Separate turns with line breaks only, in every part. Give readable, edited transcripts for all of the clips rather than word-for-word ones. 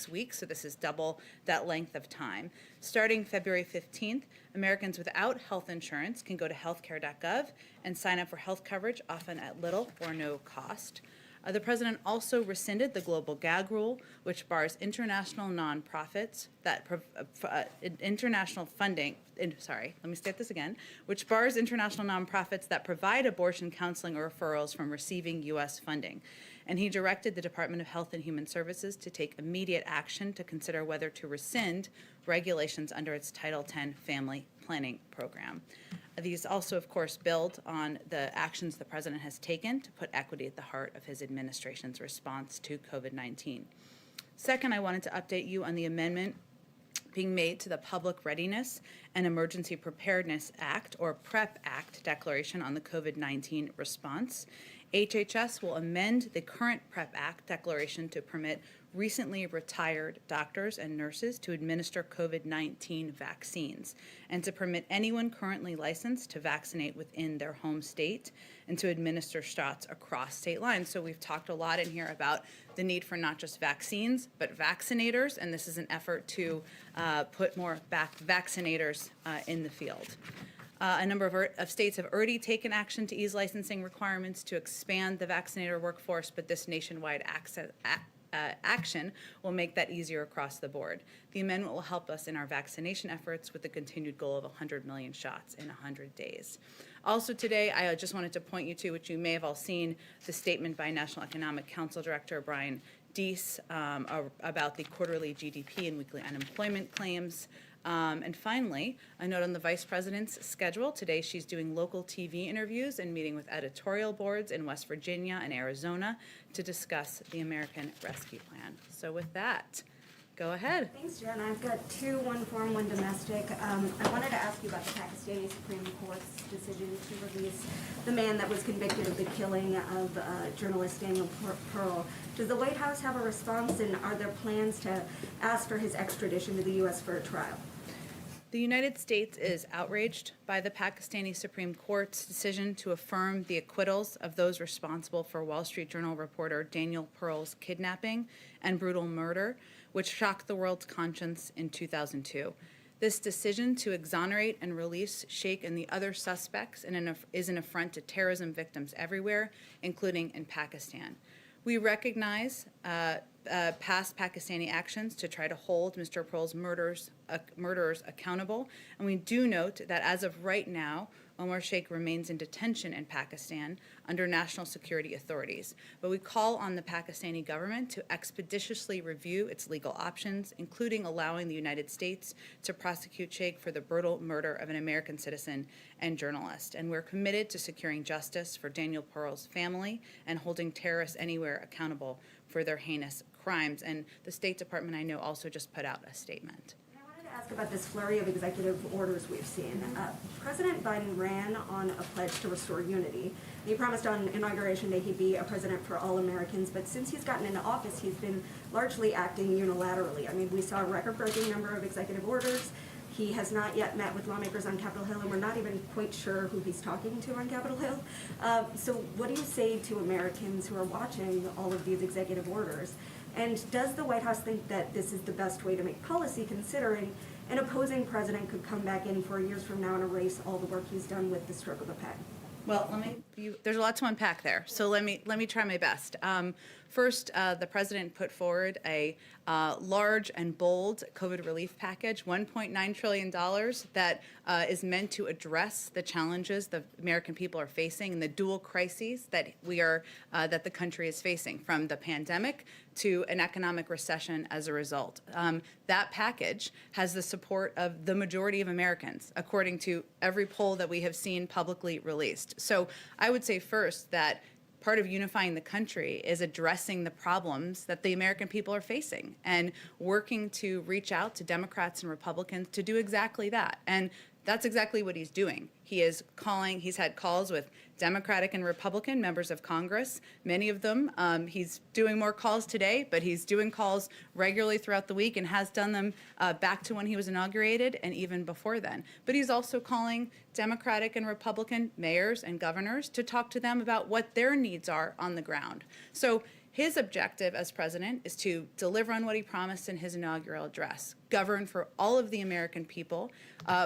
6 weeks, so this is double that length of time. Starting February 15th, Americans without health insurance can go to healthcare.gov and sign up for health coverage, often at little or no cost. The president also rescinded the global gag rule, which bars international nonprofits that international funding. Which bars international nonprofits that provide abortion counseling or referrals from receiving U.S. funding. And he directed the Department of Health and Human Services to take immediate action to consider whether to rescind regulations under its Title X family planning program. These also, of course, build on the actions the president has taken to put equity at the heart of his administration's response to COVID-19. Second, I wanted to update you on the amendment being made to the Public Readiness and Emergency Preparedness Act, or PrEP Act, declaration on the COVID-19 response. HHS will amend the current PrEP Act declaration to permit recently retired doctors and nurses to administer COVID-19 vaccines, and to permit anyone currently licensed to vaccinate within their home state and to administer shots across state lines. So we've talked a lot in here about the need for not just vaccines, but vaccinators, and this is an effort to put more vaccinators in the field. A number of states have already taken action to ease licensing requirements to expand the vaccinator workforce, but this nationwide action will make that easier across the board. The amendment will help us in our vaccination efforts with the continued goal of 100 million shots in 100 days. Also today, I just wanted to point you to, which you may have all seen, the statement by National Economic Council Director Brian Deese about the quarterly GDP and weekly unemployment claims. And finally, a note on the Vice President's schedule. Today she's doing local TV interviews and meeting with editorial boards in West Virginia and Arizona to discuss the American Rescue Plan. So with that, go ahead.
Thanks, Jen. I've got two, one foreign, one domestic. I wanted to ask you about the Pakistani Supreme Court's decision to release the man that was convicted of the killing of journalist Daniel Pearl. Does the White House have a response, and are there plans to ask for his extradition to the U.S. for a trial?
The United States is outraged by the Pakistani Supreme Court's decision to affirm the acquittals of those responsible for Wall Street Journal reporter Daniel Pearl's kidnapping and brutal murder, which shocked the world's conscience in 2002. This decision to exonerate and release Sheikh and the other suspects is an affront to terrorism victims everywhere, including in Pakistan. We recognize past Pakistani actions to try to hold Mr. Pearl's murderers accountable, and we do note that as of right now, Omar Sheikh remains in detention in Pakistan under national security authorities. But we call on the Pakistani government to expeditiously review its legal options, including allowing the United States to prosecute Sheikh for the brutal murder of an American citizen and journalist. And we're committed to securing justice for Daniel Pearl's family and holding terrorists anywhere accountable for their heinous crimes. And the State Department, I know, also just put out a statement.
Ask about this flurry of executive orders we've seen. President Biden ran on a pledge to restore unity. He promised on Inauguration Day he'd be a president for all Americans, but since he's gotten into office, he's been largely acting unilaterally. I mean, we saw a record-breaking number of executive orders. He has not yet met with lawmakers on Capitol Hill, and we're not even quite sure who he's talking to on Capitol Hill. So what do you say to Americans who are watching all of these executive orders? And does the White House think that this is the best way to make policy, considering an opposing president could come back in 4 years from now and erase all the work he's done with the stroke of a pen?
Well, there's a lot to unpack there, so let me try my best. First, the president put forward a large and bold COVID relief package, $1.9 trillion, that is meant to address the challenges the American people are facing and the dual crises that that the country is facing, from the pandemic to an economic recession as a result. That package has the support of the majority of Americans, according to every poll that we have seen publicly released. So I would say first that part of unifying the country is addressing the problems that the American people are facing and working to reach out to Democrats and Republicans to do exactly that. And that's exactly what he's doing. He's had calls with Democratic and Republican members of Congress, many of them. He's doing more calls today, but he's doing calls regularly throughout the week and has done them back to when he was inaugurated and even before then. But he's also calling Democratic and Republican mayors and governors to talk to them about what their needs are on the ground. So His objective as president is to deliver on what he promised in his inaugural address, govern for all of the American people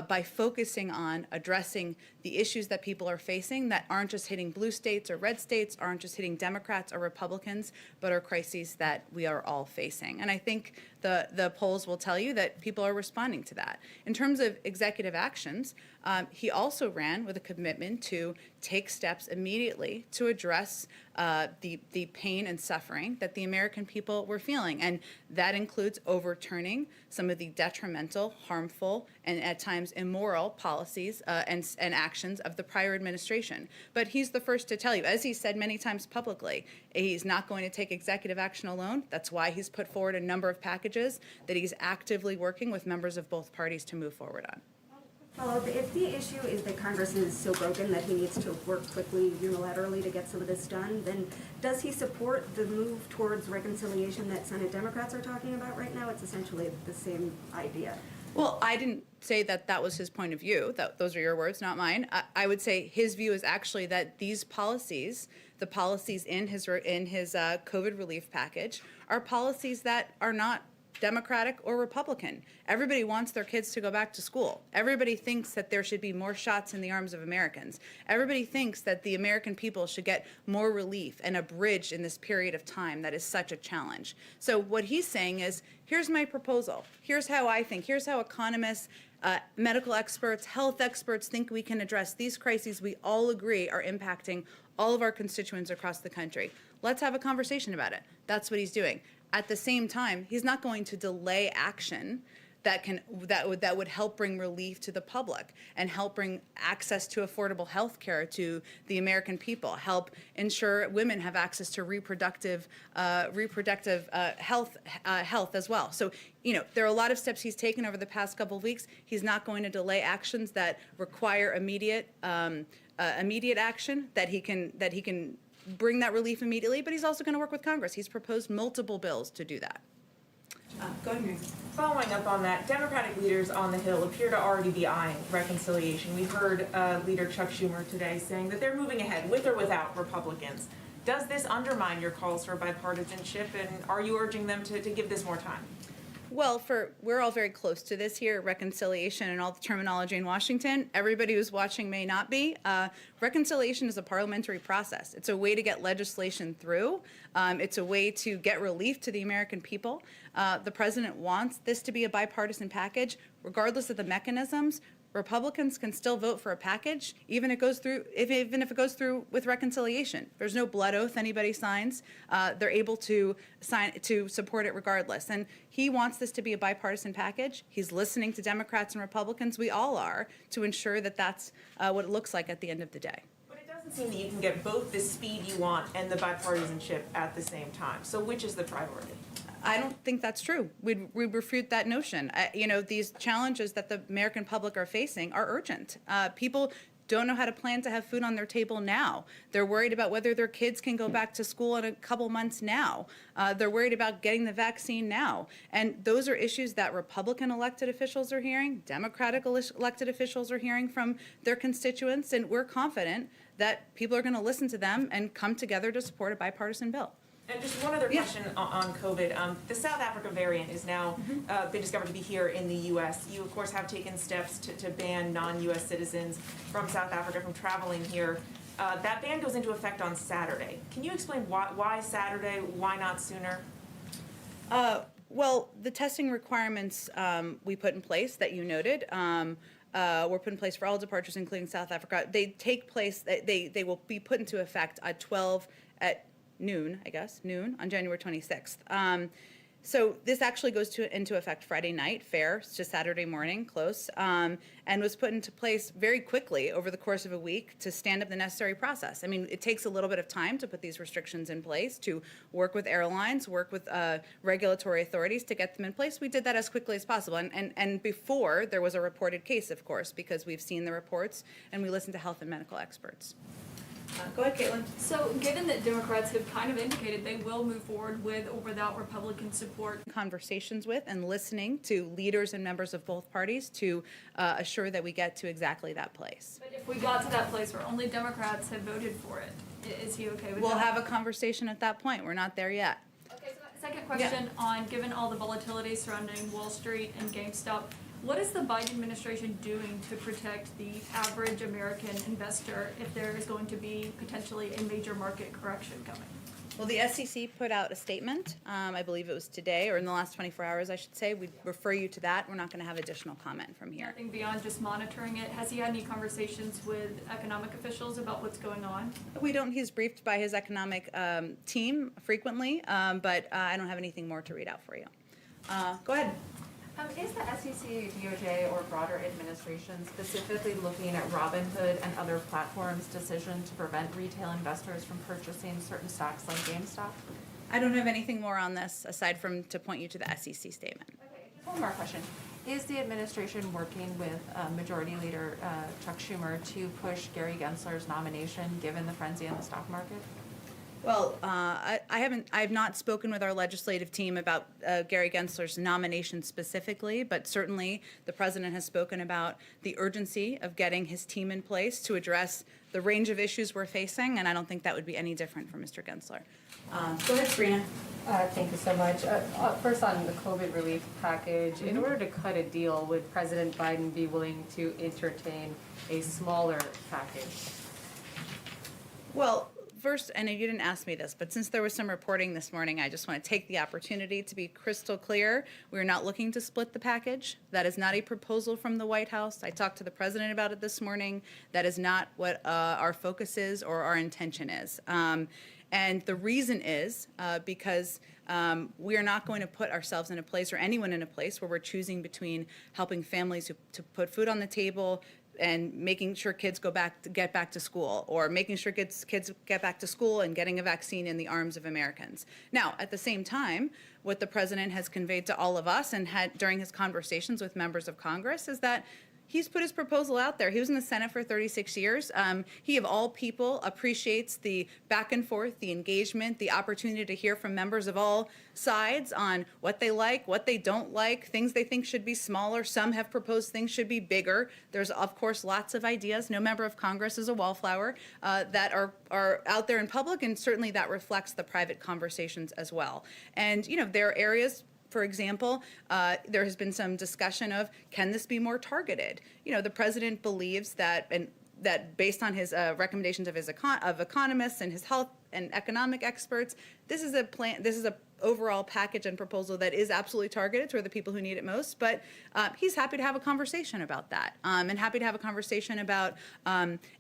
by focusing on addressing the issues that people are facing that aren't just hitting blue states or red states, aren't just hitting Democrats or Republicans, but are crises that we are all facing. And I think the polls will tell you that people are responding to that. In terms of executive actions, he also ran with a commitment to take steps immediately to address the pain and suffering that the American people were feeling. And that includes overturning some of the detrimental, harmful, and at times immoral policies and actions of the prior administration. But he's the first to tell you, as he said many times publicly, he's not going to take executive action alone. That's why he's put forward a number of packages that he's actively working with members of both parties to move forward on.
Follow-up, if the issue is that Congress is so broken that he needs to work quickly unilaterally to get some of this done, then does he support the move towards reconciliation that Senate Democrats are talking about right now? It's essentially the same idea.
Well, I didn't say that that was his point of view. Those are your words, not mine. I would say his view is actually that these policies, the policies in his COVID relief package, are policies that are not Democratic or Republican. Everybody wants their kids to go back to school. Everybody thinks that there should be more shots in the arms of Americans. Everybody thinks that the American people should get more relief and a bridge in this period of time that is such a challenge. So what he's saying is, here's my proposal. Here's how I think. Here's how economists, medical experts, health experts think we can address these crises we all agree are impacting all of our constituents across the country. Let's have a conversation about it. That's what he's doing. At the same time, he's not going to delay action that would help bring relief to the public and help bring access to affordable health care to the American people, help ensure women have access to reproductive health as well. So, there are a lot of steps he's taken over the past couple of weeks. He's not going to delay actions that require immediate action, that he can bring that relief immediately, but he's also going to work with Congress. He's proposed multiple bills to do that. Go ahead, Mary.
Following up on that, Democratic leaders on the Hill appear to already be eyeing reconciliation. We heard Leader Chuck Schumer today saying that they're moving ahead with or without Republicans. Does this undermine your calls for bipartisanship, and are you urging them to give this more time?
Well, we're all very close to this here, reconciliation and all the terminology in Washington. Everybody who's watching may not be. Reconciliation is a parliamentary process. It's a way to get legislation through. It's a way to get relief to the American people. The president wants this to be a bipartisan package, regardless of the mechanisms. Republicans can still vote for a package, even if it goes through with reconciliation. There's no blood oath anybody signs. They're able to support it regardless. And he wants this to be a bipartisan package. He's listening to Democrats and Republicans. We all are, to ensure that that's what it looks like at the end of the day.
But it doesn't seem that you can get both the speed you want and the bipartisanship at the same time. So which is the priority?
I don't think that's true. We'd refute that notion. These challenges that the American public are facing are urgent. People don't know how to plan to have food on their table now. They're worried about whether their kids can go back to school in a couple months now. They're worried about getting the vaccine now. And those are issues that Republican elected officials are hearing, Democratic elected officials are hearing from their constituents, and we're confident that people are going to listen to them and come together to support a bipartisan bill.
And just one other question on COVID. The South Africa variant is now been discovered to be here in the U.S. You, of course, have taken steps to ban non-U.S. citizens from South Africa from traveling here. That ban goes into effect on Saturday. Can you explain why Saturday? Why not sooner?
Well, the testing requirements we put in place that you noted were put in place for all departures, including South Africa. They take place. They will be put into effect at noon on January 26th. So this actually goes into effect Friday night, fair, it's just Saturday morning, close, and was put into place very quickly over the course of a week to stand up the necessary process. I mean, it takes a little bit of time to put these restrictions in place, to work with airlines, work with regulatory authorities to get them in place. We did that as quickly as possible, and before there was a reported case, of course, because we've seen the reports and we listened to health and medical experts. Go ahead, Caitlin.
So given that Democrats have kind of indicated they will move forward with or without Republican support.
Conversations with and listening to leaders and members of both parties to assure that we get to exactly that place.
But if we got to that place where only Democrats have voted for it, Is he okay with that?
We'll have a conversation at that point. We're not there yet.
Okay, so second question on, given all the volatility surrounding Wall Street and GameStop, what is the Biden administration doing to protect the average American investor if there is going to be potentially a major market correction coming?
Well, the SEC put out a statement, I believe it was today, or in the last 24 hours, I should say. We'd refer you to that. We're not going to have additional comment from here.
Nothing beyond just monitoring it. Has he had any conversations with economic officials about what's going on?
We don't, he's briefed by his economic team frequently, but I don't have anything more to read out for you. Go ahead.
Is the SEC, DOJ, or broader administration specifically looking at Robinhood and other platforms' decision to prevent retail investors from purchasing certain stocks like GameStop?
I don't have anything more on this aside from to point you to the SEC statement.
Okay, just one more question. Is the administration working with Majority Leader Chuck Schumer to push Gary Gensler's nomination given the frenzy in the stock market?
Well, I have not spoken with our legislative team about Gary Gensler's nomination specifically, but certainly the president has spoken about the urgency of getting his team in place to address the range of issues we're facing, and I don't think that would be any different for Mr. Gensler. Go ahead, Sabrina.
Thank you so much. First on the COVID relief package, in order to cut a deal, would President Biden be willing to entertain a smaller package?
Well, first, and you didn't ask me this, but since there was some reporting this morning, I just want to take the opportunity to be crystal clear. We're not looking to split the package. That is not a proposal from the White House. I talked to the president about it this morning. That is not what our focus is or our intention is. And the reason is because we are not going to put ourselves in a place or anyone in a place where we're choosing between helping families to put food on the table and making sure kids get back to school, or making sure kids get back to school and getting a vaccine in the arms of Americans. Now, at the same time, what the president has conveyed to all of us and had during his conversations with members of Congress is that he's put his proposal out there. He was in the Senate for 36 years. He, of all people, appreciates the back and forth, the engagement, the opportunity to hear from members of all sides on what they like, what they don't like, things they think should be smaller. Some have proposed things should be bigger. There's, of course, lots of ideas. No member of Congress is a wallflower that are out there in public, and certainly that reflects the private conversations as well. And, you know, there are areas. For example, there has been some discussion of, can this be more targeted? You know, the president believes that, and that based on his recommendations of of economists and his health and economic experts, this is a plan. This is a overall package and proposal that is absolutely targeted toward the people who need it most. But he's happy to have a conversation about that, and happy to have a conversation about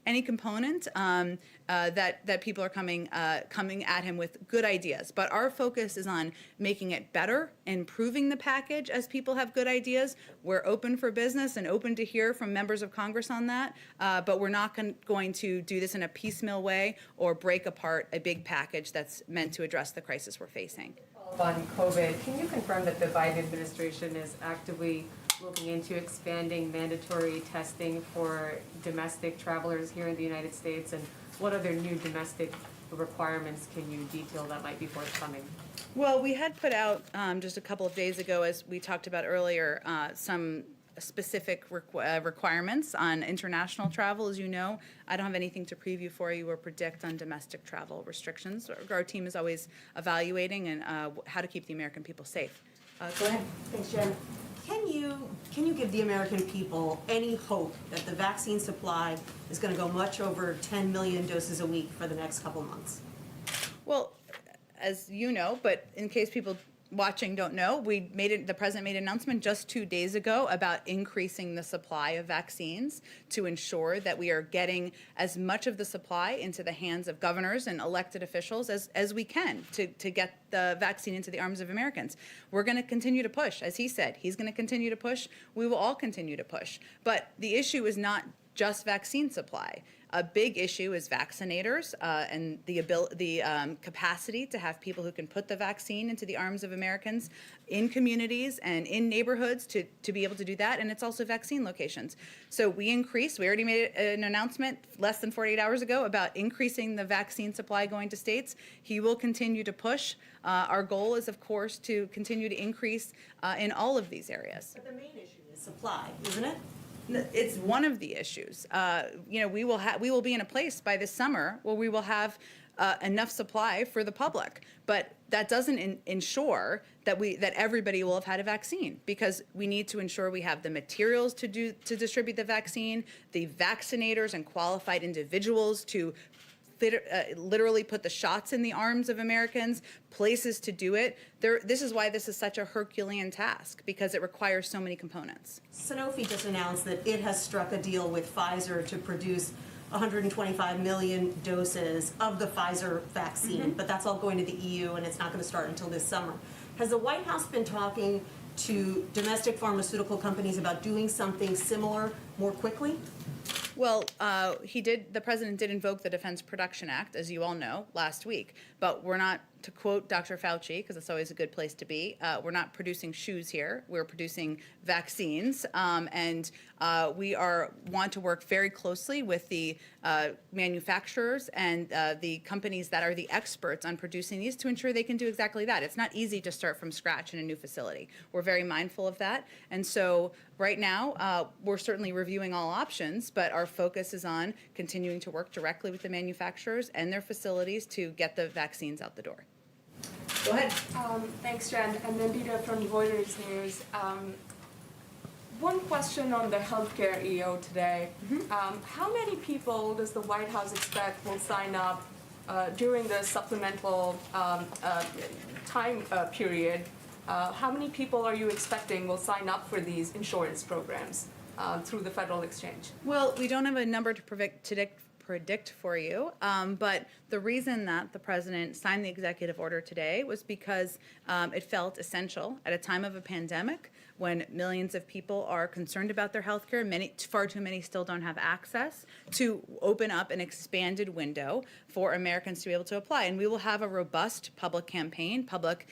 any component that people are coming at him with good ideas. But our focus is on making it better, improving the package as people have good ideas. We're open for business and open to hear from members of Congress on that. But we're not going to do this in a piecemeal way or break apart a big package that's meant to address the crisis we're facing.
On COVID, can you confirm that the Biden administration is actively looking into expanding mandatory testing for domestic travelers here in the United States, and what other new domestic requirements can you detail that might be forthcoming?
Well, we had put out just a couple of days ago, as we talked about earlier, some specific requirements on international travel. As you know, I don't have anything to preview for you or predict on domestic travel restrictions. Our team is always evaluating and how to keep the American people safe. Go ahead.
Thanks, Jen. Can you give the American people any hope that the vaccine supply is going to go much over 10 million doses a week for the next couple of months?
Well, as you know, but in case people watching don't know, the president made an announcement just 2 days ago about increasing the supply of vaccines to ensure that we are getting as much of the supply into the hands of governors and elected officials as we can to get the vaccine into the arms of Americans. We're going to continue to push. As he said, he's going to continue to push. We will all continue to push. But the issue is not just vaccine supply. A big issue is vaccinators and the capacity to have people who can put the vaccine into the arms of Americans in communities and in neighborhoods to be able to do that. And it's also vaccine locations. So we already made an announcement less than 48 hours ago about increasing the vaccine supply going to states. He will continue to push. Our goal is, of course, to continue to increase in all of these areas.
But the main issue is supply, isn't it?
It's one of the issues. We will be in a place by this summer where we will have enough supply for the public, but that doesn't ensure that everybody will have had a vaccine, because we need to ensure we have the materials to distribute the vaccine, the vaccinators and qualified individuals to literally put the shots in the arms of Americans, places to do it. This is why this is such a Herculean task, because it requires so many components.
Sanofi just announced that it has struck a deal with Pfizer to produce 125 million doses of the Pfizer vaccine, but that's all going to the EU and it's not going to start until this summer. Has the White House been talking to domestic pharmaceutical companies about doing something similar more quickly?
Well, the president did invoke the Defense Production Act, as you all know, last week. But we're not, to quote Dr. Fauci, because it's always a good place to be, we're not producing shoes here. We're producing vaccines. And we want to work very closely with the manufacturers and the companies that are the experts on producing these to ensure they can do exactly that. It's not easy to start from scratch in a new facility. We're very mindful of that. And so right now, we're certainly reviewing all options, but our focus is on continuing to work directly with the manufacturers and their facilities to get the vaccines out the door. Go ahead.
Thanks, Jen. And Nandita from Reuters News. One question on the healthcare EO today. How many people does the White House expect will sign up during the supplemental time period? How many people are you expecting will sign up for these insurance programs through the Federal Exchange?
Well, we don't have a number to predict for you, but the reason that the president signed the executive order today was because it felt essential at a time of a pandemic when millions of people are concerned about their health care, far too many still don't have access, to open up an expanded window for Americans to be able to apply. And we will have a robust public campaign, public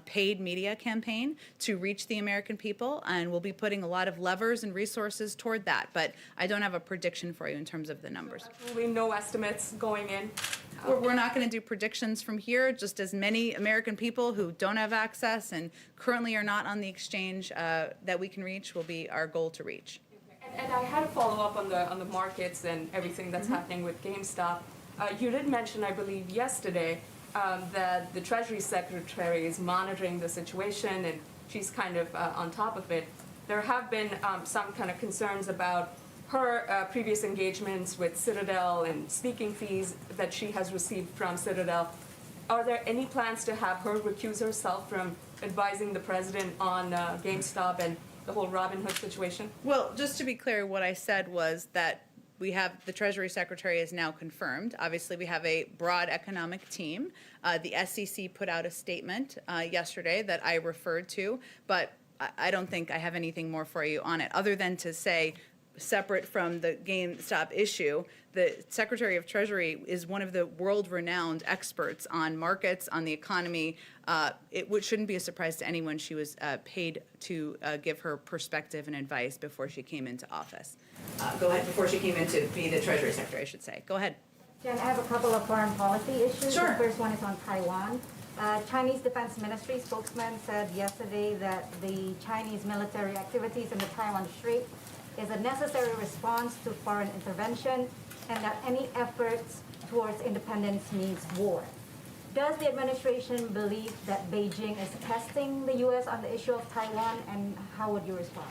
paid media campaign to reach the American people, and we'll be putting a lot of levers and resources toward that. But I don't have a prediction for you in terms of the numbers.
Absolutely no estimates going in?
We're not going to do predictions from here. Just as many American people who don't have access and currently are not on the exchange that we can reach will be our goal to reach.
And I had a follow-up on the markets and everything that's happening with GameStop. You did mention, I believe, yesterday that the Treasury Secretary is monitoring the situation and she's kind of on top of it. There have been some kind of concerns about her previous engagements with Citadel and speaking fees that she has received from Citadel. Are there any plans to have her recuse herself from advising the president on GameStop and the whole Robinhood situation?
Well, just to be clear, what I said was that the Treasury Secretary is now confirmed. Obviously, we have a broad economic team. The SEC put out a statement yesterday that I referred to, but I don't think I have anything more for you on it, other than to say, separate from the GameStop issue, the Secretary of Treasury is one of the world-renowned experts on markets, on the economy. Shouldn't be a surprise to anyone she was paid to give her perspective and advice before she came into office. Go ahead, before she came in to be the Treasury Secretary, I should say. Go ahead.
Jen, I have a couple of foreign policy issues.
Sure.
The first one is on Taiwan. Chinese Defense Ministry spokesman said yesterday that the Chinese military activities in the Taiwan Strait is a necessary response to foreign intervention, and that any efforts towards independence means war. Does the administration believe that Beijing is testing the U.S. on the issue of Taiwan, and how would you respond?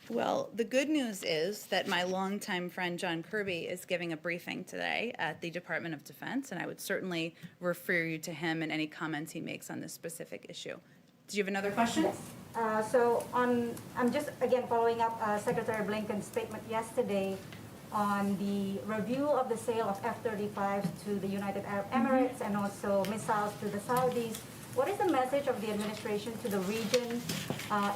Well, the good news is that my longtime friend John Kirby is giving a briefing today at the Department of Defense, and I would certainly refer you to him and any comments he makes on this specific issue. Do you have another question?
Yes. I'm just again following up Secretary Blinken's statement yesterday on the review of the sale of F-35s to the United Arab Emirates and also missiles to the Saudis. What is the message of the administration to the region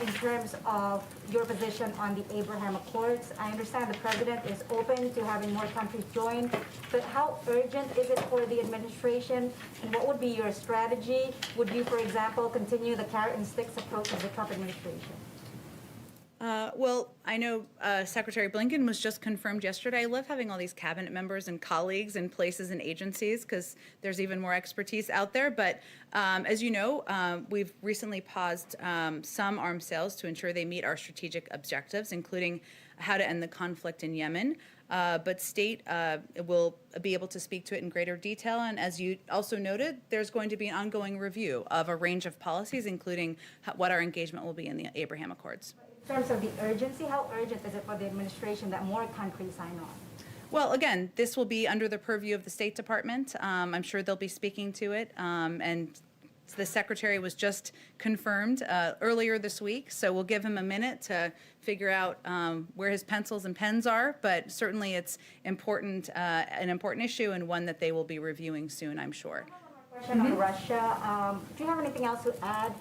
in terms of your position on the Abraham Accords? I understand the president is open to having more countries join, but how urgent is it for the administration, and what would be your strategy? Would you, for example, continue the carrot and sticks approach of the Trump administration?
Well, I know Secretary Blinken was just confirmed yesterday. I love having all these cabinet members and colleagues in places and agencies because there's even more expertise out there. But as you know, we've recently paused some arms sales to ensure they meet our strategic objectives, including how to end the conflict in Yemen. But state will be able to speak to it in greater detail. And as you also noted, there's going to be an ongoing review of a range of policies, including what our engagement will be in the Abraham Accords.
In terms of the urgency, how urgent is it for the administration that more countries sign on?
Well, again, this will be under the purview of the State Department. I'm sure they'll be speaking to it. And the Secretary was just confirmed earlier this week, so we'll give him a minute to figure out where his pencils and pens are. But certainly it's important, an important issue and one that they will be reviewing soon, I'm sure.
Question on Russia. Do you have anything else to add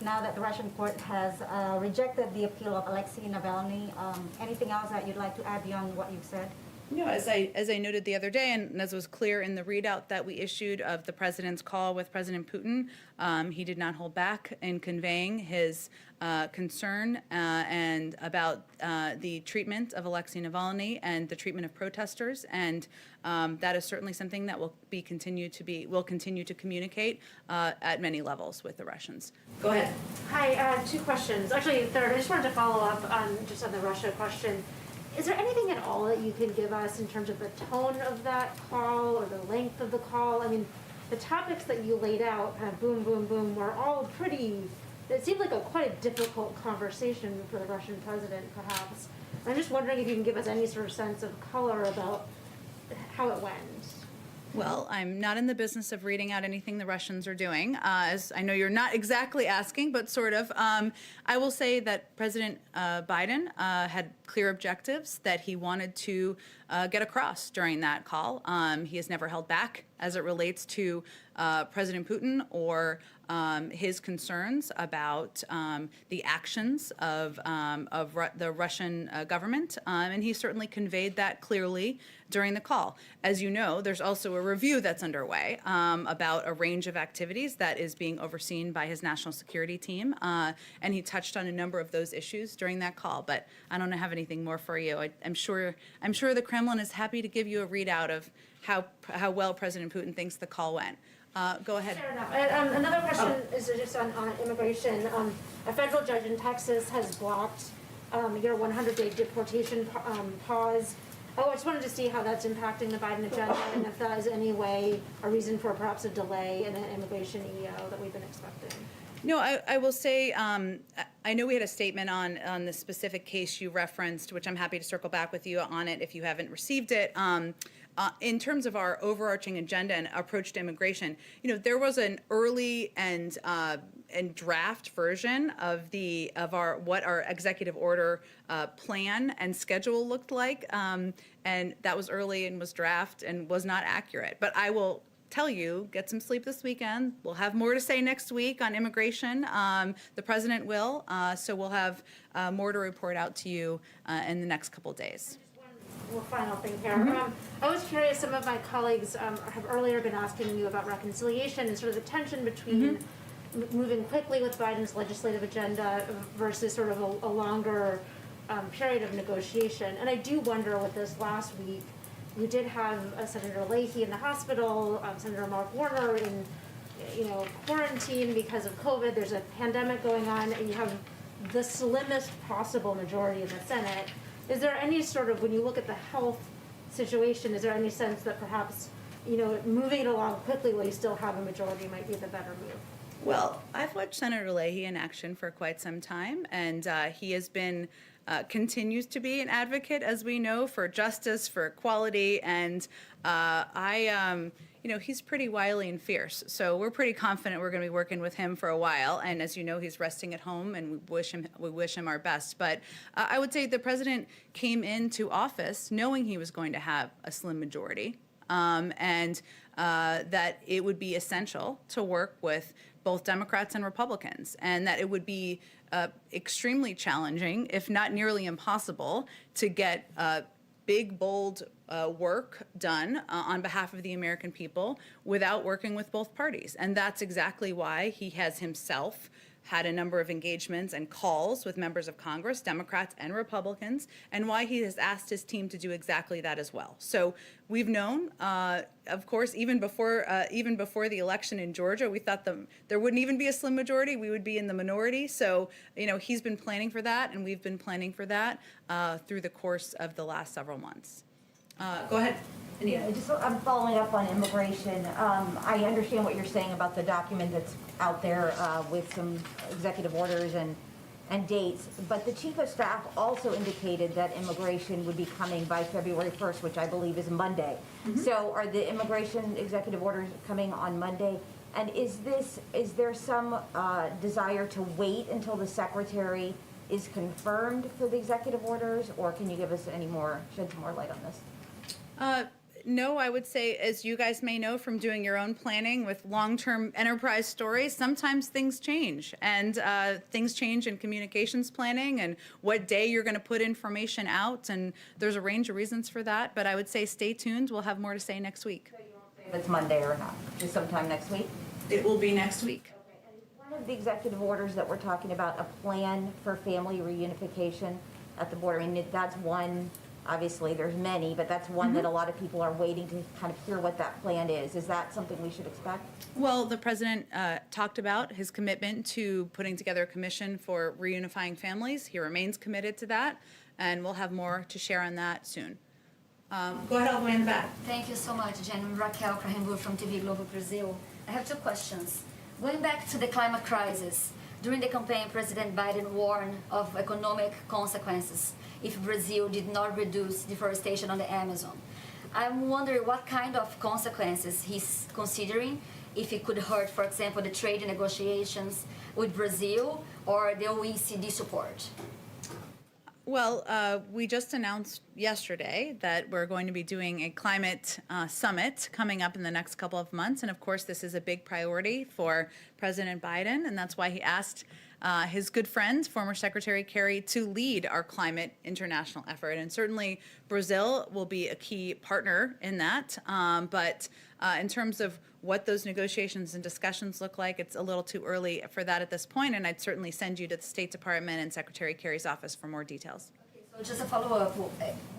now that the Russian court has rejected the appeal of Alexei Navalny? Anything else that you'd like to add beyond what you've said?
No, as I noted the other day, and as was clear in the readout that we issued of the president's call with President Putin, he did not hold back in conveying his concern and about the treatment of Alexei Navalny and the treatment of protesters, and that is certainly something that will continue to communicate at many levels with the Russians. Go ahead.
Hi, two questions. Actually, third, I just wanted to follow up on just on the Russia question. Is there anything at all that you can give us in terms of the tone of that call or the length of the call? I mean, the topics that you laid out, kind of boom, boom, boom, were all pretty, it seemed like quite a difficult conversation for the Russian president, perhaps. I'm just wondering if you can give us any sort of sense of color about how it went.
Well, I'm not in the business of reading out anything the Russians are doing, as I know you're not exactly asking, but sort of. I will say that President Biden had clear objectives that he wanted to get across during that call. He has never held back as it relates to President Putin or his concerns about the actions of the Russian government, and he certainly conveyed that clearly during the call. As you know, there's also a review that's underway about a range of activities that is being overseen by his national security team, and he touched on a number of those issues during that call. But I don't have anything more for you. I'm sure the Kremlin is happy to give you a readout of how well President Putin thinks the call went. Go ahead.
Fair enough. Another question is just on immigration. A federal judge in Texas has blocked your 100-day deportation pause. I just wanted to see how that's impacting the Biden agenda and if that is any way a reason for perhaps a delay in an immigration EO that we've been expecting.
No, I will say, I know we had a statement on the specific case you referenced, which I'm happy to circle back with you on it if you haven't received it. In terms of our overarching agenda and approach to immigration, there was an early and draft version of what our executive order plan and schedule looked like, and that was early and was draft and was not accurate. But I will tell you, get some sleep this weekend. We'll have more to say next week on immigration. The president will, so we'll have more to report out to you in the next couple days.
One final thing here. I was curious, some of my colleagues have earlier been asking you about reconciliation and sort of the tension between moving quickly with Biden's legislative agenda versus sort of a longer period of negotiation. And I do wonder with this last week, you did have Senator Leahy in the hospital, Senator Mark Warner in quarantine because of COVID. There's a pandemic going on, and you have the slimmest possible majority in the Senate. Is there any sort of, when you look at the health situation, is there any sense that perhaps, moving it along quickly while you still have a majority might be the better move?
Well, I've watched Senator Leahy in action for quite some time, and he has been, continues to be an advocate, as we know, for justice, for equality, and he's pretty wily and fierce. So we're pretty confident we're going to be working with him for a while. And as you know, he's resting at home, and we wish him our best. But I would say the president came into office knowing he was going to have a slim majority, and that it would be essential to work with both Democrats and Republicans, and that it would be extremely challenging, if not nearly impossible, to get big, bold work done on behalf of the American people without working with both parties. And that's exactly why he has himself had a number of engagements and calls with members of Congress, Democrats and Republicans, and why he has asked his team to do exactly that as well. So we've known, of course, even before the election in Georgia, we thought there wouldn't even be a slim majority. We would be in the minority. So, he's been planning for that, and we've been planning for that through the course of the last several months. Go ahead, Anita.
Yeah, I'm following up on immigration. I understand what you're saying about the document that's out there with some executive orders and dates, but the chief of staff also indicated that immigration would be coming by February 1st, which I believe is Monday. So are the immigration executive orders coming on Monday? And is there some desire to wait until the secretary is confirmed for the executive orders, or can you give us shed some more light on this?
No, I would say, as you guys may know from doing your own planning with long-term enterprise stories, sometimes things change. And things change in communications planning and what day you're going to put information out. And there's a range of reasons for that. But I would say stay tuned. We'll have more to say next week.
So you won't say if it's Monday or not, just sometime next week?
It will be next week.
Okay, and one of the executive orders that we're talking about, a plan for family reunification at the border, I mean, that's one. Obviously, there's many, but that's one that a lot of people are waiting to kind of hear what that plan is. Is that something we should expect?
Well, the president talked about his commitment to putting together a commission for reunifying families. He remains committed to that, and we'll have more to share on that soon. Go ahead, all the way in the back.
Thank you so much, Jen. I'm Raquel Krahenburg from TV Globo Brazil. I have two questions. Going back to the climate crisis, during the campaign, President Biden warned of economic consequences if Brazil did not reduce deforestation on the Amazon. I'm wondering what kind of consequences he's considering, if it could hurt, for example, the trade negotiations with Brazil or the OECD support.
Well, we just announced yesterday that we're going to be doing a climate summit coming up in the next couple of months. And of course, this is a big priority for President Biden. And that's why he asked his good friend, former Secretary Kerry, to lead our climate international effort. And certainly Brazil will be a key partner in that. But in terms of what those negotiations and discussions look like, it's a little too early for that at this point. And I'd certainly send you to the State Department and Secretary Kerry's office for more details.
So just a follow-up,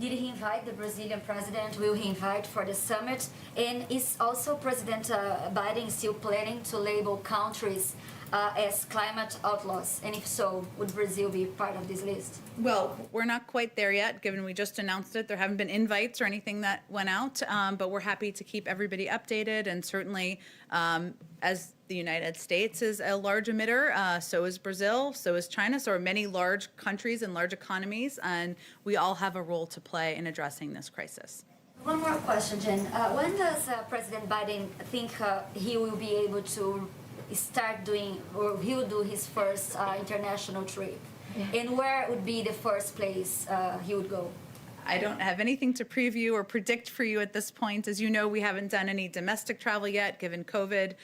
did he invite the Brazilian president? Will he invite for the summit? And is also President Biden still planning to label countries as climate outlaws? And if so, would Brazil be part of this list?
Well, we're not quite there yet, given we just announced it. There haven't been invites or anything that went out, but we're happy to keep everybody updated. And certainly, as the United States is a large emitter, so is Brazil, so is China, so are many large countries and large economies, and we all have a role to play in addressing this crisis.
One more question, Jen. When does President Biden think he will be able to start doing, or he will do his first international trip? Yeah. And where would be the first place he would go?
I don't have anything to preview or predict for you at this point. As you know, we haven't done any domestic travel yet, given COVID,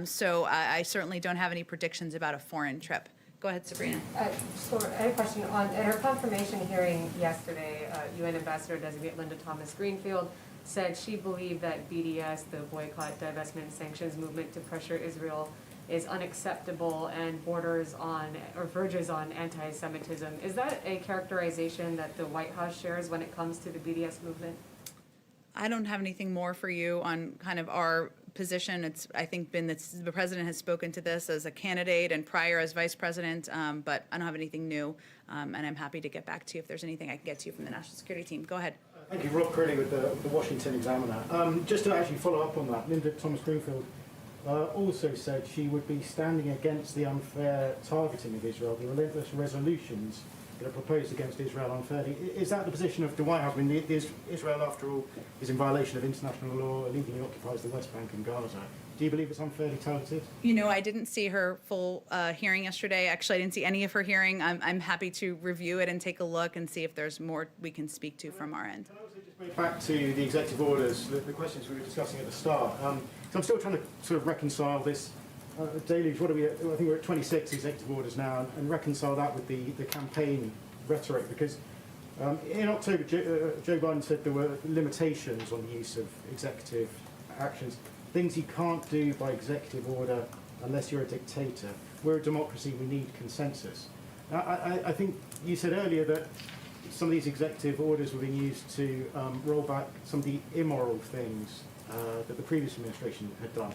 so I certainly don't have any predictions about a foreign trip. Go ahead, Sabrina.
So I have a question. At her confirmation hearing yesterday, UN Ambassador Designate Linda Thomas-Greenfield said she believed that BDS, the Boycott, Divestment, Sanctions movement to pressure Israel, is unacceptable and borders on or verges on anti-Semitism. Is that a characterization that the White House shares when it comes to the BDS movement?
I don't have anything more for you on kind of our position. It's, I think, been that the president has spoken to this as a candidate and prior as vice president, but I don't have anything new, and I'm happy to get back to you if there's anything I can get to you from the National Security Team. Go ahead.
Thank you, Rob Curley with the Washington Examiner. Just to actually follow up on that, Linda Thomas-Greenfield also said she would be standing against the unfair targeting of Israel, the relentless resolutions that are proposed against Israel unfairly. Is that the position of the White House? I mean, Israel, after all, is in violation of international law, illegally occupies the West Bank and Gaza. Do you believe it's unfairly targeted?
You know, I didn't see her full hearing yesterday. Actually, I didn't see any of her hearing. I'm happy to review it and take a look and see if there's more we can speak to from our end.
Can I also just bring back to the executive orders, the questions we were discussing at the start? So I'm still trying to sort of reconcile this deluge. What are we at? I think we're at 26 executive orders now, and reconcile that with the campaign rhetoric, because in October, Joe Biden said there were limitations on the use of executive actions, things you can't do by executive order unless you're a dictator. we're a democracy, we need consensus. I think you said earlier that some of these executive orders were being used to roll back some of the immoral things that the previous administration had done.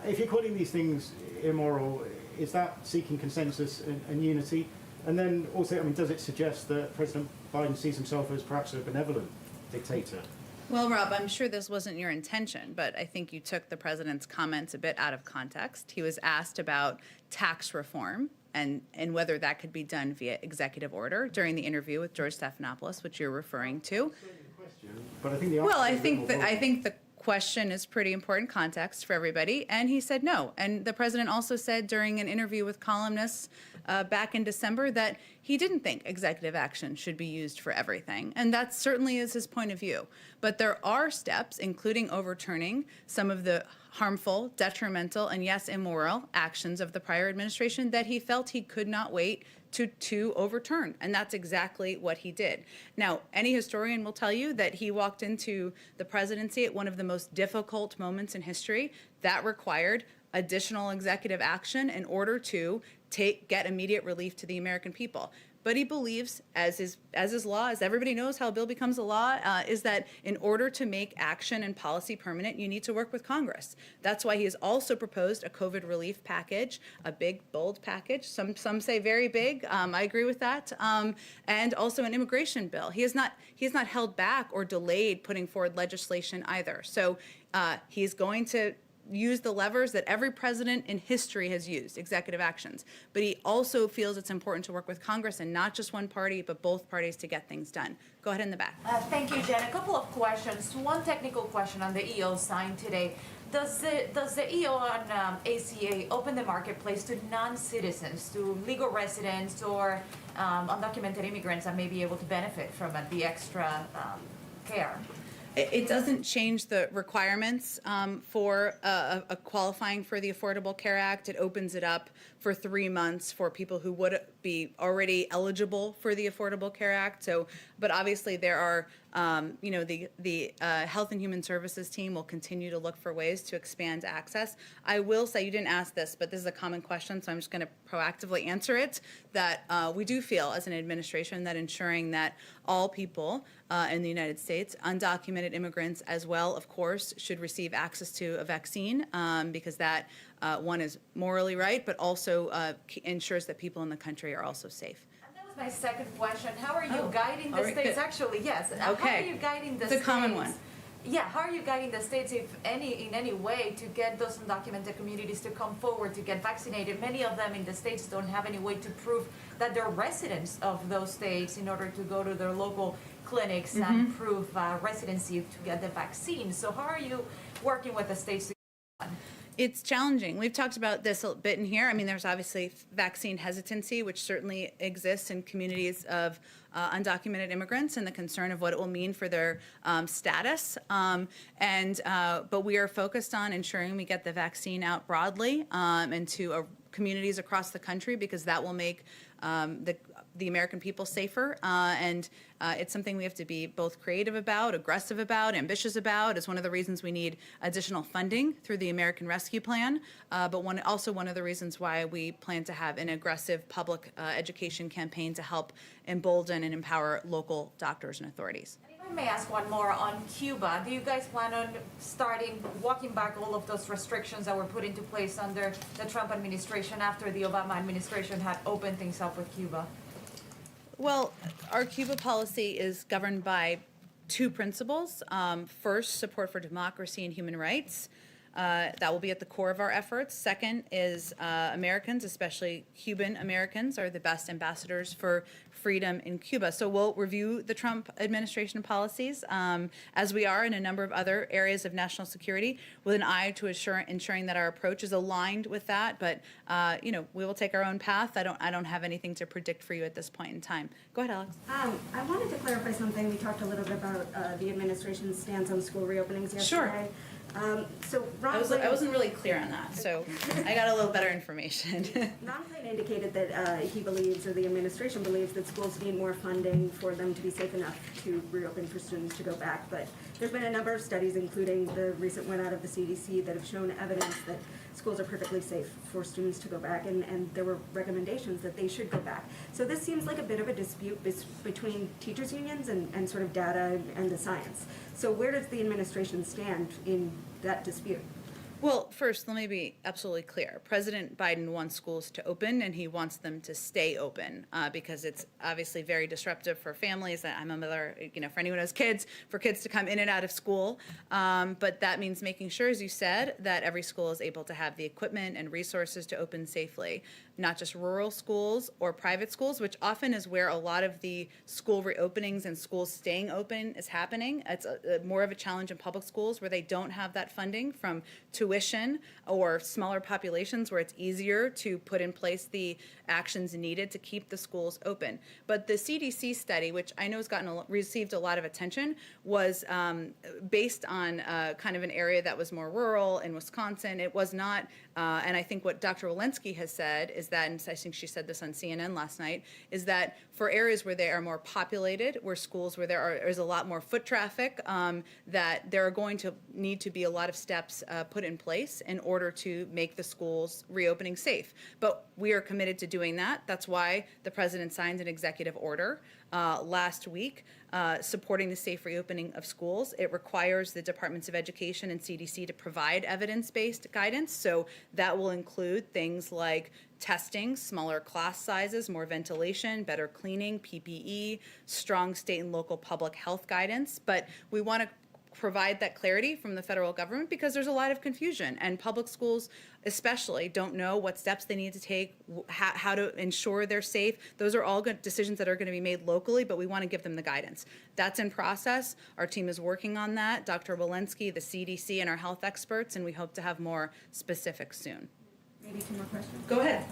If you're calling these things immoral, is that seeking consensus and unity? And then also, I mean, does it suggest that President Biden sees himself as perhaps a benevolent dictator?
Well, Rob, I'm sure this wasn't your intention, but I think you took the president's comments a bit out of context. He was asked about tax reform and whether that could be done via executive order during the interview with George Stephanopoulos, which you're referring to.
But I think the
Well, I think the question is pretty important context for everybody, and he said no. And the president also said during an interview with columnists back in December that he didn't think executive action should be used for everything, and that certainly is his point of view. But there are steps, including overturning some of the harmful, detrimental, and yes, immoral actions of the prior administration that he felt he could not wait to overturn, and that's exactly what he did. Now, any historian will tell you that he walked into the presidency at one of the most difficult moments in history that required additional executive action in order to get immediate relief to the American people. But he believes, as is law, as everybody knows how a bill becomes a law, is that in order to make action and policy permanent, you need to work with Congress. That's why he has also proposed a COVID relief package, a big, bold package. Some say very big. I agree with that. And also an immigration bill. He has not held back or delayed putting forward legislation either. So he's going to use the levers that every president in history has used, executive actions. But he also feels it's important to work with Congress and not just one party, but both parties to get things done. Go ahead in the back.
Thank you, Jen. A couple of questions. One technical question on the EO signed today. Does the EO on ACA open the marketplace to non-citizens, to legal residents or undocumented immigrants that may be able to benefit from the extra care?
It doesn't change the requirements for a qualifying for the Affordable Care Act. It opens it up for 3 months for people who would be already eligible for the Affordable Care Act. So, but obviously there are, the Health and Human Services team will continue to look for ways to expand access. I will say, you didn't ask this, but this is a common question, so I'm just going to proactively answer it, that we do feel as an administration that ensuring that all people in the United States, undocumented immigrants as well, of course, should receive access to a vaccine because that, one, is morally right, but also ensures that people in the country are also safe.
That was my second question. How are you guiding the states? Actually, yes.
Okay.
How are you guiding the states?
It's a common one.
Yeah, how are you guiding the states, if in any way, to get those undocumented communities to come forward to get vaccinated? Many of them in the states don't have any way to prove that they're residents of those states in order to go to their local clinics and prove residency to get the vaccine. So how are you working with the states to get one?
It's challenging. We've talked about this a bit in here. I mean, there's obviously vaccine hesitancy, which certainly exists in communities of undocumented immigrants and the concern of what it will mean for their status. But we are focused on ensuring we get the vaccine out broadly and to communities across the country, because that will make the American people safer. It's something we have to be both creative about, aggressive about, ambitious about. It's one of the reasons we need additional funding through the American Rescue Plan, but also one of the reasons why we plan to have an aggressive public education campaign to help embolden and empower local doctors and authorities.
If I may ask one more on Cuba, do you guys plan on walking back all of those restrictions that were put into place under the Trump administration after the Obama administration had opened things up with Cuba?
Well, our Cuba policy is governed by two principles. First, support for democracy and human rights. That will be at the core of our efforts. Second is Americans, especially Cuban Americans, are the best ambassadors for freedom in Cuba. So we'll review the Trump administration policies, as we are in a number of other areas of national security, with an eye to ensuring that our approach is aligned with that. But we will take our own path. I don't have anything to predict for you at this point in time. Go ahead, Alex.
I wanted to clarify something. We talked a little bit about the administration's stance on school reopenings yesterday.
Sure. I wasn't really clear on that, so I got a little better information.
Ron Klain indicated that he believes, or the administration believes, that schools need more funding for them to be safe enough to reopen for students to go back. But there's been a number of studies, including the recent one out of the CDC, that have shown evidence that schools are perfectly safe for students to go back, and there were recommendations that they should go back. So this seems like a bit of a dispute between teachers' unions and sort of data and the science. So where does the administration stand in that dispute?
Well, first, let me be absolutely clear. President Biden wants schools to open, and he wants them to stay open because it's obviously very disruptive for families. I'm a mother, for anyone who has kids, for kids to come in and out of school. But that means making sure, as you said, that every school is able to have the equipment and resources to open safely. Not just rural schools or private schools, which often is where a lot of the school reopenings and schools staying open is happening. It's more of a challenge in public schools where they don't have that funding from tuition or smaller populations where it's easier to put in place the actions needed to keep the schools open. But the CDC study, which I know has received a lot of attention, was based on kind of an area that was more rural in Wisconsin. It was not, and I think what Dr. Walensky has said is that, and I think she said this on CNN last night, is that for areas where they are more populated, where schools where there's a lot more foot traffic, that there are going to need to be a lot of steps put in place in order to make the schools reopening safe. But we are committed to doing that. That's why the president signed an executive order last week supporting the safe reopening of schools. It requires the Departments of Education and CDC to provide evidence-based guidance. So that will include things like testing, smaller class sizes, more ventilation, better cleaning, PPE, strong state and local public health guidance. But we want to provide that clarity from the federal government because there's a lot of confusion, and public schools especially don't know what steps they need to take, how to ensure they're safe. Those are all good decisions that are going to be made locally, but we want to give them the guidance. That's in process. Our team is working on that. Dr. Walensky, the CDC, and our health experts, and we hope to have more specifics soon.
Maybe two more questions.
Go ahead.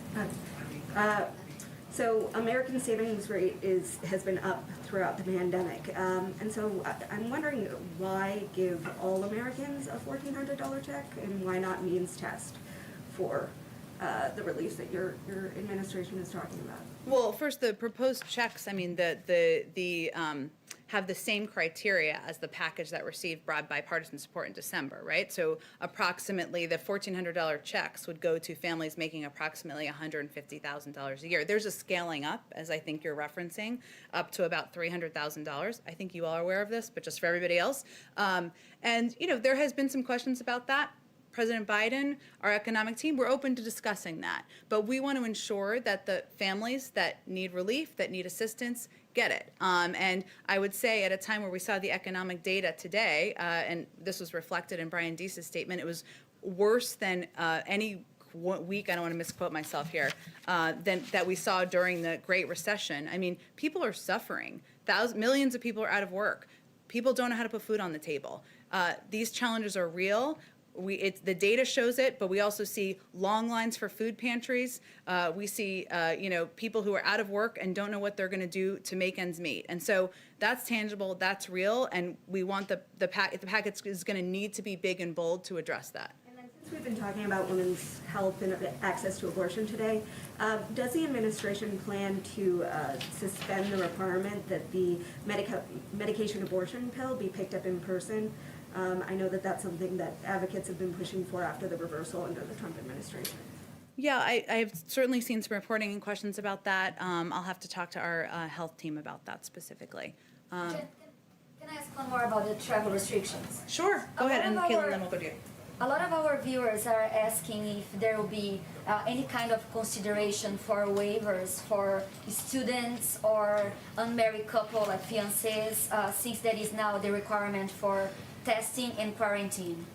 So American savings rate has been up throughout the pandemic, and so I'm wondering why give all Americans a $1,400 check, and why not means test for the relief that your administration is talking about?
Well, first, the proposed checks, I mean, have the same criteria as the package that received broad bipartisan support in December, right? So approximately the $1,400 checks would go to families making approximately $150,000 a year. There's a scaling up, as I think you're referencing, up to about $300,000. I think you all are aware of this, but just for everybody else. And, there has been some questions about that. President Biden, our economic team, we're open to discussing that. But we want to ensure that the families that need relief, that need assistance, get it. And I would say at a time where we saw the economic data today, and this was reflected in Brian Deese's statement, it was worse than any week, I don't want to misquote myself here, than that we saw during the Great Recession. I mean, people are suffering. Millions of people are out of work. People don't know how to put food on the table. These challenges are real. The data shows it, but we also see long lines for food pantries. We see, people who are out of work and don't know what they're going to do to make ends meet. And so that's tangible, that's real, and we want the package is going to need to be big and bold to address that.
And then since we've been talking about women's health and access to abortion today, does the administration plan to suspend the requirement that the medication abortion pill be picked up in person? I know that that's something that advocates have been pushing for after the reversal under the Trump administration.
Yeah, I've certainly seen some reporting and questions about that. I'll have to talk to our health team about that specifically.
Can I ask one more about the travel restrictions?
Sure, go ahead, and Caitlin, then we'll go to you.
A lot of our viewers are asking if there will be any kind of consideration for waivers for students or unmarried couple like fiancés, since that is now the requirement for testing and quarantine.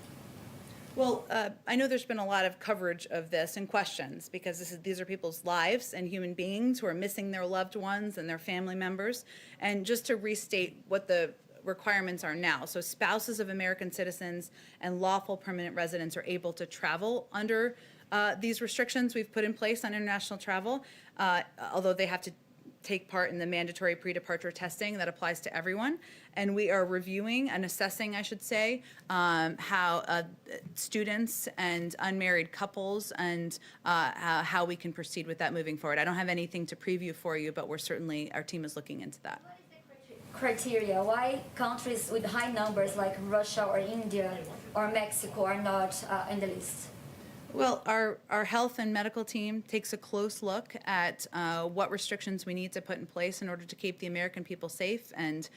Well, I know there's been a lot of coverage of this and questions because these are people's lives and human beings who are missing their loved ones and their family members. And just to restate what the requirements are now. So spouses of American citizens and lawful permanent residents are able to travel under these restrictions we've put in place on international travel, although they have to take part in the mandatory pre-departure testing that applies to everyone. And we are reviewing and assessing, I should say, how students and unmarried couples and how we can proceed with that moving forward. I don't have anything to preview for you, but our team is looking into that.
What is the criteria? Why countries with high numbers like Russia or India or Mexico are not in the list?
Well, our health and medical team takes a close look at what restrictions we need to put in place in order to keep the American people safe, and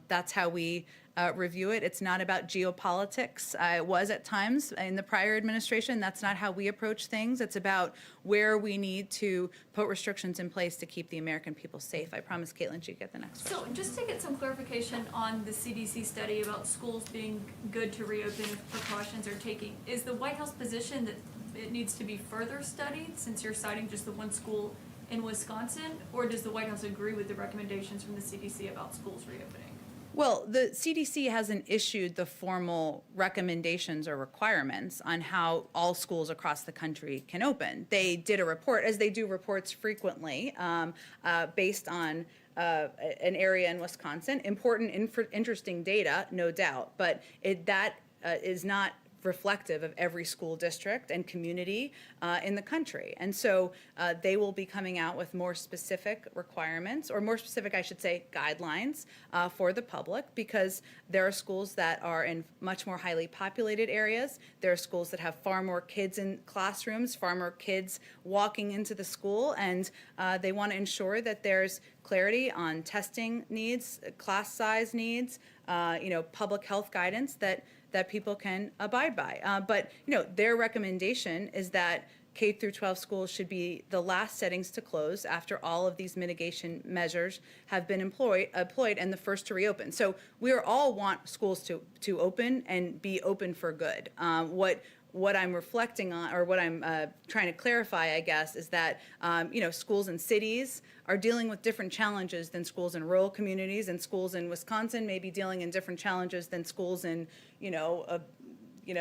that's how we review it. It's not about geopolitics. It was at times in the prior administration. That's not how we approach things. It's about where we need to put restrictions in place to keep the American people safe. I promise Caitlin she'd get the next question.
So just to get some clarification on the CDC study about schools being good to reopen if precautions are taken, is the White House position that it needs to be further studied since you're citing just the one school in Wisconsin, or does the White House agree with the recommendations from the CDC about schools reopening?
Well, the CDC hasn't issued the formal recommendations or requirements on how all schools across the country can open. They did a report, as they do reports frequently, based on an area in Wisconsin. Important, interesting data, no doubt, but that is not reflective of every school district and community in the country. And so they will be coming out with more specific requirements, or more specific, I should say, guidelines for the public, because there are schools that are in much more highly populated areas. There are schools that have far more kids in classrooms, far more kids walking into the school, and they want to ensure that there's clarity on testing needs, class size needs, public health guidance that people can abide by. But their recommendation is that K through 12 schools should be the last settings to close after all of these mitigation measures have been employed and the first to reopen. So we all want schools to open and be open for good. What I'm reflecting on, or what I'm trying to clarify, I guess, is that schools in cities are dealing with different challenges than schools in rural communities, and schools in Wisconsin may be dealing in different challenges than schools in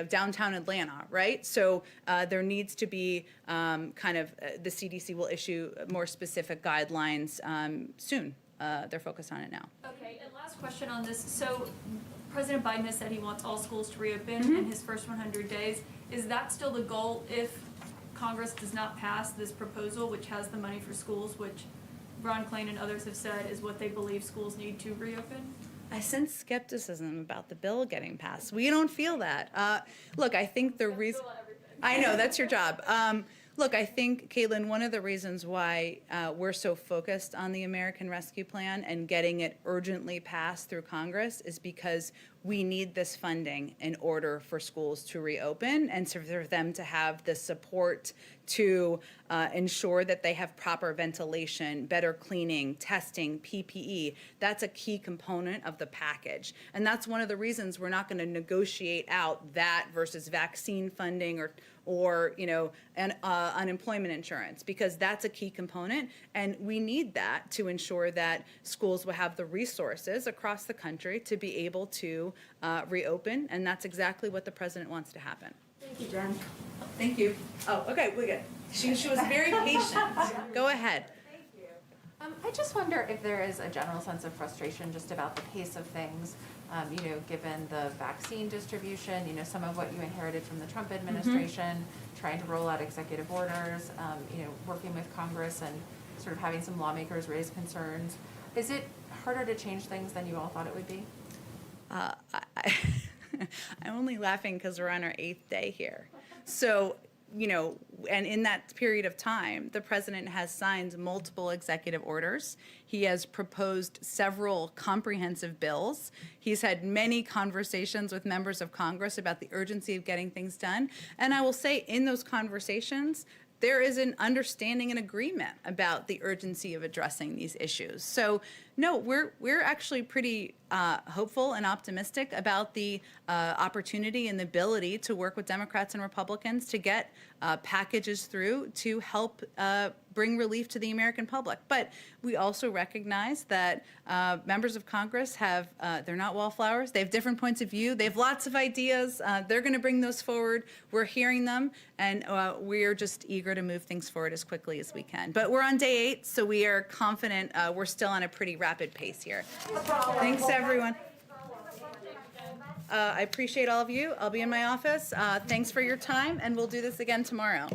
downtown Atlanta, right? So there needs to be the CDC will issue more specific guidelines soon. They're focused on it now.
Okay, and last question on this. So President Biden has said he wants all schools to reopen in his first 100 days. Is that still the goal if Congress does not pass this proposal, which has the money for schools, which Ron Klain and others have said is what they believe schools need to reopen?
I sense skepticism about the bill getting passed. We don't feel that. Look, I think the reason... I know, that's your job. Look, I think, Caitlin, one of the reasons why we're so focused on the American Rescue Plan and getting it urgently passed through Congress is because we need this funding in order for schools to reopen and for them to have the support to ensure that they have proper ventilation, better cleaning, testing, PPE. That's a key component of the package. And that's one of the reasons we're not going to negotiate out that versus vaccine funding or unemployment insurance, because that's a key component, and we need that to ensure that schools will have the resources across the country to be able to reopen, and that's exactly what the president wants to happen.
Thank you, Jen.
Thank you. Oh, okay, we're good. She was very patient. Go ahead.
I just wonder if there is a general sense of frustration just about the pace of things, given the vaccine distribution, some of what you inherited from the Trump administration, trying to roll out executive orders, working with Congress and sort of having some lawmakers raise concerns. Is it harder to change things than you all thought it would be?
I'm only laughing because we're on our 8th day here. So, and in that period of time, the president has signed multiple executive orders. He has proposed several comprehensive bills. He's had many conversations with members of Congress about the urgency of getting things done. And I will say, in those conversations, there is an understanding and agreement about the urgency of addressing these issues. So, no, we're actually pretty hopeful and optimistic about the opportunity and the ability to work with Democrats and Republicans to get packages through to help bring relief to the American public. But we also recognize that members of Congress they're not wallflowers. They have different points of view. They have lots of ideas. They're going to bring those forward. We're hearing them, and we're just eager to move things forward as quickly as we can. But we're on day 8, so we are confident we're still on a pretty rapid pace here. Thanks, everyone. I appreciate all of you. I'll be in my office. Thanks for your time, and we'll do this again tomorrow.